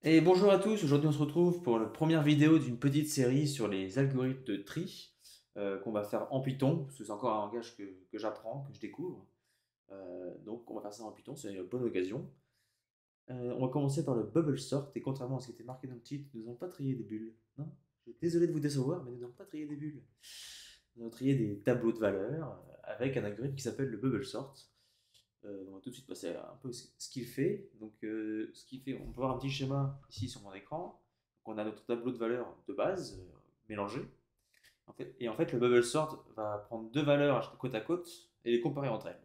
Et bonjour à tous, aujourd'hui on se retrouve pour la première vidéo d'une petite série sur les algorithmes de tri qu'on va faire en Python, parce que c'est encore un langage que j'apprends, que je découvre. Donc on va faire ça en Python, c'est une bonne occasion. On va commencer par le bubble sort, et contrairement à ce qui était marqué dans le titre, nous n'allons pas trier des bulles. Non, je suis désolé de vous décevoir, mais nous n'allons pas trier des bulles. Nous allons trier des tableaux de valeurs avec un algorithme qui s'appelle le bubble sort. On va tout de suite passer à un peu ce qu'il fait. Donc, ce qu'il fait, on peut voir un petit schéma ici sur mon écran. Donc, on a notre tableau de valeurs de base mélangé. En fait, le bubble sort va prendre deux valeurs côte à côte et les comparer entre elles.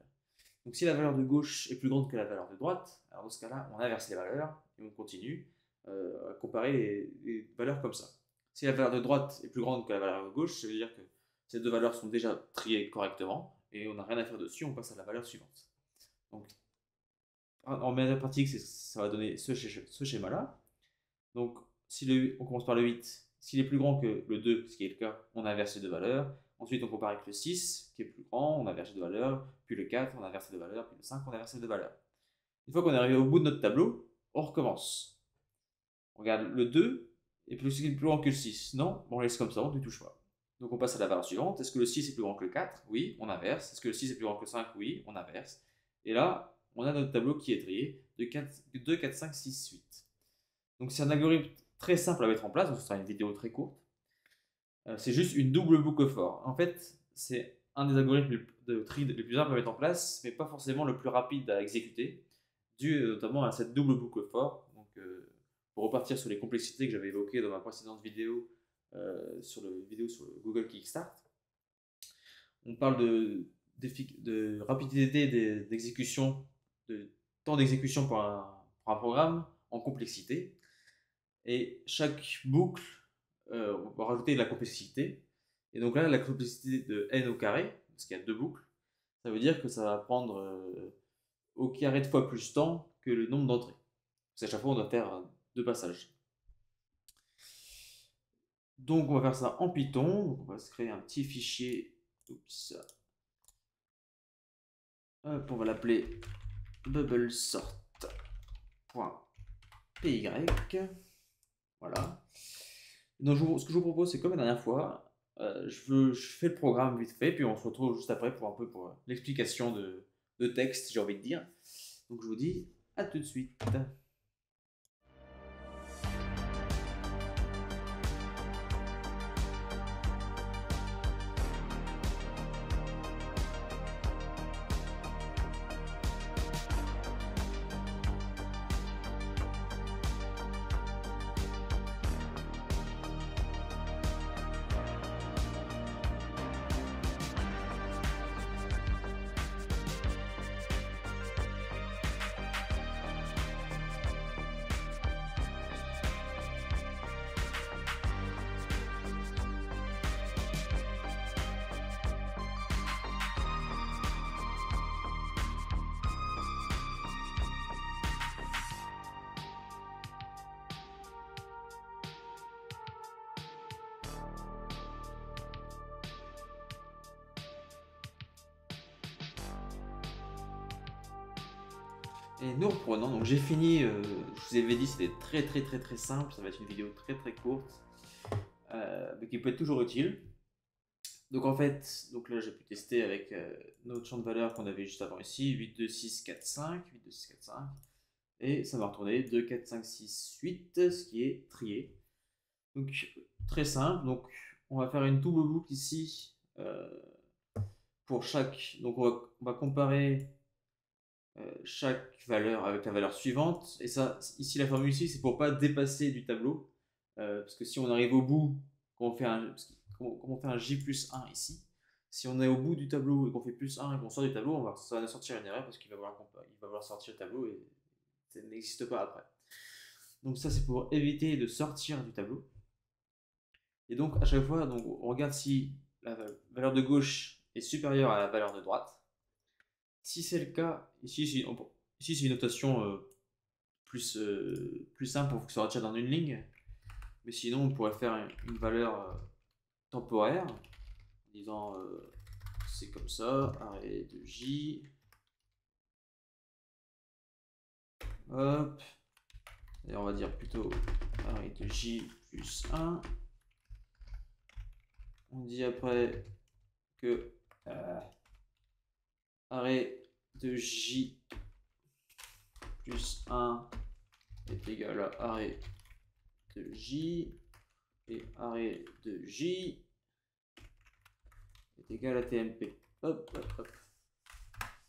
Donc, si la valeur de gauche est plus grande que la valeur de droite, alors dans ce cas-là, on inverse les valeurs et on continue à comparer les valeurs comme ça. Si la valeur de droite est plus grande que la valeur de gauche, ça veut dire que ces deux valeurs sont déjà triées correctement et on n'a rien à faire dessus, on passe à la valeur suivante. Donc, en manière pratique, ça va donner ce schéma-là. Donc, on commence par le 8. S'il est plus grand que le 2, ce qui est le cas, on inverse les deux valeurs. Ensuite, on compare avec le 6, qui est plus grand, on inverse les deux valeurs. Puis le 4, on inverse les deux valeurs. Puis le 5, on inverse les deux valeurs. Une fois qu'on est arrivé au bout de notre tableau, on recommence. On regarde le 2, et plus il est plus grand que le 6. Non, bon, on laisse comme ça, on ne touche pas. Donc on passe à la valeur suivante. Est-ce que le 6 est plus grand que le 4? Oui, on inverse. Est-ce que le 6 est plus grand que le 5? Oui, on inverse. Et là, on a notre tableau qui est trié de 2, 4, 5, 6, 8. Donc c'est un algorithme très simple à mettre en place, donc ce sera une vidéo très courte. C'est juste une double boucle for. En fait, c'est un des algorithmes de tri les plus simples à mettre en place, mais pas forcément le plus rapide à exécuter, dû notamment à cette double boucle for. Donc, pour repartir sur les complexités que j'avais évoquées dans ma précédente vidéo sur le Google Kickstart, on parle de rapidité d'exécution, de temps d'exécution pour un programme en complexité. Et chaque boucle, on va rajouter de la complexité. Et donc là, la complexité de n au carré, parce qu'il y a deux boucles, ça veut dire que ça va prendre au carré de fois plus de temps que le nombre d'entrées. Parce qu'à chaque fois, on doit faire deux passages. Donc on va faire ça en Python. Donc, on va se créer un petit fichier. Oups. Hop, on va l'appeler bubblesort.py. Voilà. Donc, ce que je vous propose, c'est comme la dernière fois, je fais le programme vite fait, puis on se retrouve juste après pour un peu pour l'explication de texte, j'ai envie de dire. Donc je vous dis à tout de suite. Et nous reprenons. Donc j'ai fini. Je vous avais dit c'était très simple. Ça va être une vidéo très courte, mais qui peut être toujours utile. Donc en fait, donc là j'ai pu tester avec notre champ de valeur qu'on avait juste avant ici, 8, 2, 6, 4, 5, 8, 2, 6, 4, 5. Et ça va retourner 2, 4, 5, 6, 8, ce qui est trié. Donc très simple. Donc on va faire une double boucle ici pour chaque. Donc on va comparer chaque valeur avec la valeur suivante. Et ça, ici la formule ici, c'est pour pas dépasser du tableau. Parce que si on arrive au bout, quand on fait un J plus 1 ici, si on est au bout du tableau et qu'on fait plus 1 et qu'on sort du tableau, ça va sortir une erreur parce qu'il va vouloir sortir le tableau et ça n'existe pas après. Donc ça c'est pour éviter de sortir du tableau. Et donc à chaque fois, donc, on regarde si la valeur de gauche est supérieure à la valeur de droite. Si c'est le cas, ici c'est une notation plus simple pour que ça retire dans une ligne. Mais sinon, on pourrait faire une valeur temporaire, en disant c'est comme ça, arrêt de J, hop, Et on va dire plutôt arrêt de J plus 1. On dit après que arrêt de J plus 1 est égal à arrêt de J, et arrêt de J est égal à TMP. Hop, hop, hop.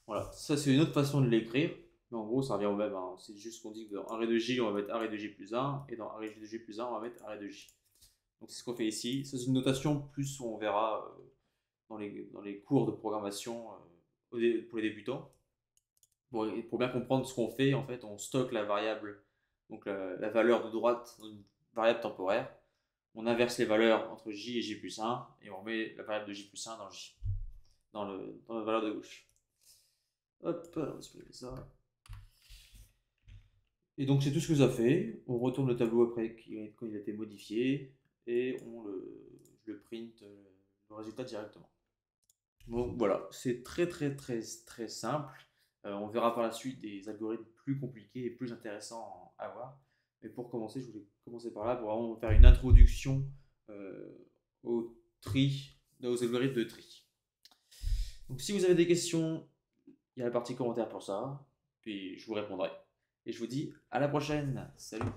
Voilà, ça c'est une autre façon de l'écrire, mais en gros ça revient au même, hein. C'est juste qu'on dit que dans arrêt de J on va mettre arrêt de J plus 1, et dans arrêt de J plus 1 on va mettre arrêt de J. Donc c'est ce qu'on fait ici. Ça c'est une notation plus on verra dans les cours de programmation pour les débutants. Pour bien comprendre ce qu'on fait, en fait, on stocke la variable, donc la valeur de droite dans une variable temporaire. On inverse les valeurs entre J et J plus 1 et on met la variable de J plus 1 dans J, dans la valeur de gauche. Hop, on va supprimer ça. Et donc c'est tout ce que ça fait. On retourne le tableau après quand il a été modifié et je le print le résultat directement. Donc voilà, c'est très très très très simple. On verra par la suite des algorithmes plus compliqués et plus intéressants à voir. Mais pour commencer, je voulais commencer par là pour vraiment faire une introduction euh, au aux algorithmes de tri. Donc si vous avez des questions, il y a la partie commentaire pour ça. Puis je vous répondrai. Et je vous dis à la prochaine. Salut!